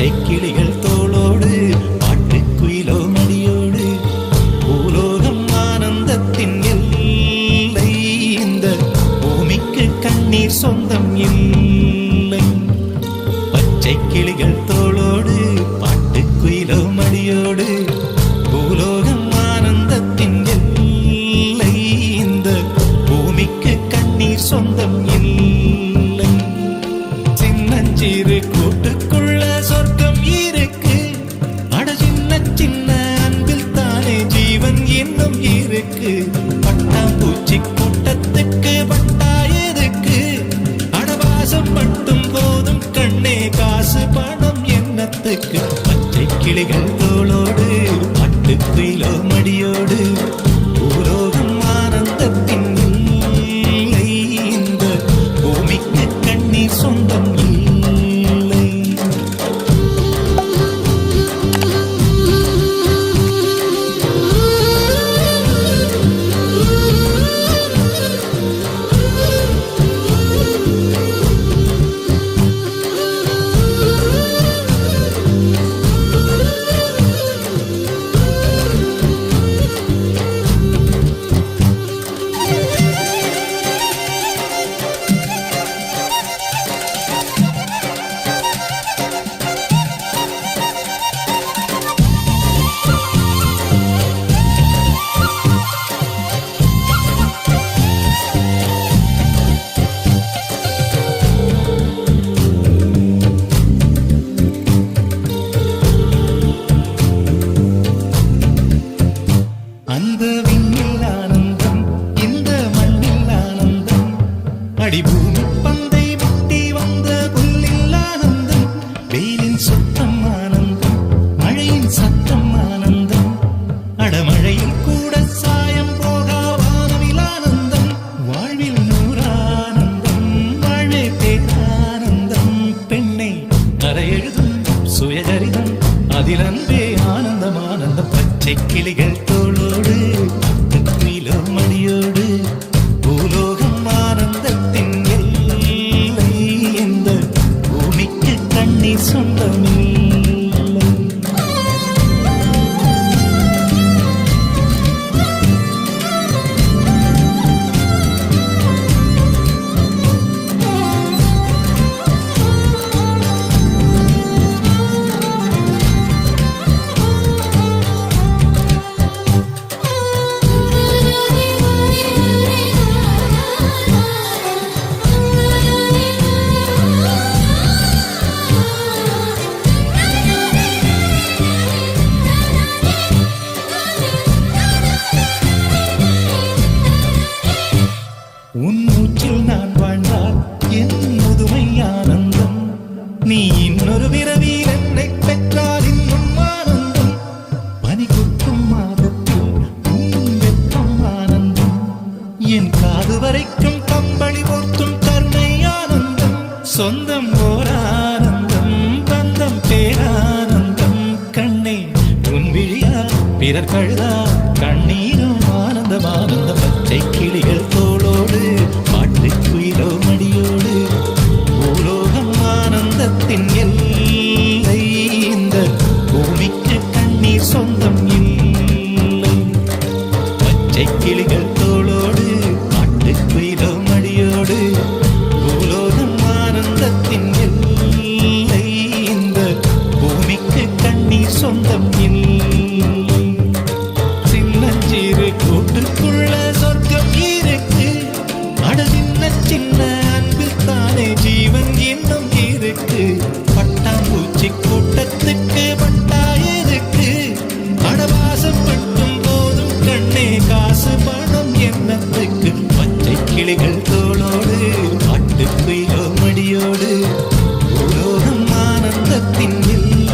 பச்சை கிளிகள் தோளோடு பாட்டுக்குயிலோ மடியோடு பூலோகம் ஆனந்தத்தின் எல்லை. இந்த பூமிக்கு கண்ணீர் சொந்தம் இல்லை. பச்சை கிளிகள் தோளோடு பாட்டுக்குயிலோ மடியோடு பூலோகம் ஆனந்தத்தின் எல்லை. இந்த பூமிக்கு கண்ணீர் சொந்தம் இல்லை. சின்னஞ்சிறு கூட்டுக்குள்ள சொர்க்கம் இருக்கு. அட சின்ன சின்ன அன்பில் தானே ஜீவன் இன்னும் இருக்கு. பட்டாம்பூச்சி கூட்டத்துக்கு பட்டாயதுக்கு அடவாசம் மட்டும் போதும் கண்ணே, காசு பணம் எண்ணத்துக்கு. பச்சை கிளிகள் தோளோடு பாட்டுக்குயிலோ மடியோடு பூலோகம் ஆனந்தத்தின் இல்லை. இந்த பூமிக்கு கண்ணீர் சொந்தம் இல்லை. அந்த விண்ணில் ஆனந்தம், இந்த மண்ணில் ஆனந்தம். அடிபூமி பந்தை முட்டி வந்த புல்லில் ஆனந்தம். வெயிலின் சுத்தம் ஆனந்தம், மழையின் சத்தம் ஆனந்தம். அடமழையில் கூட சாயம் போகா வானவில் ஆனந்தம். வாழ்வில் நூறானந்தம், வாழ்வே பேரானந்தம். பெண்ணை கரையெழுதும் சுயசரிதம், அதில் அன்பே ஆனந்தம் ஆனந்தம். பச்சை கிளிகள் தோளோடு பாட்டுக்குயிலோ மடியோடு பூலோகம் ஆனந்தத்தின் எல்லை. இந்த பூமிக்கு கண்ணீர் சொந்தமில்லை. உன் மூச்சில் நான் வாழ்ந்தால் என் முதுமை ஆனந்தம். நீ இன்னொரு பிறவியில் என்னை பெற்றால் இன்னும் ஆனந்தம். பனி கொட்டும் மாதத்தில் உன் வெப்பம் ஆனந்தம். என் காது வரைக்கும் கம்பளி போர்த்தும் கருணை ஆனந்தம். சொந்தம் ஓர் ஆனந்தம், பந்தம் பேரானந்தம். கண்ணே உன் விழியா பிறர் கழுதா கண்ணீரும் ஆனந்தம் ஆனந்தம். பச்சை கிளிகள் தோளோடு பாட்டுக்குயிலோ மடியோடு பூலோகம் ஆனந்தத்தின் எல்லை. இந்த பூமிக்கு கண்ணீர் சொந்தம் இல்லை. பச்சை கிளிகள் தோளோடு பாட்டுக்குயிலோ மடியோடு பூலோகம் ஆனந்தத்தின் எல்லை. இந்த பூமிக்கு கண்ணீர் சொந்தம் இல்லை. சின்னஞ்சிறு கூட்டுக்குள்ள சொர்க்கம் இருக்கு. அட சின்ன சின்ன அன்பில் தானே ஜீவன் இன்னும் இருக்கு. பட்டாம்பூச்சி கூட்டத்துக்கு பட்டாயதுக்கு அடவாசம் மட்டும் போதும் கண்ணே, காசு பணம் எண்ணத்துக்கு. பச்சை கிளிகள் தோளோடு பாட்டுக்குயிலோ மடியோடு பூலோகம் ஆனந்தத்தின் இல்லை.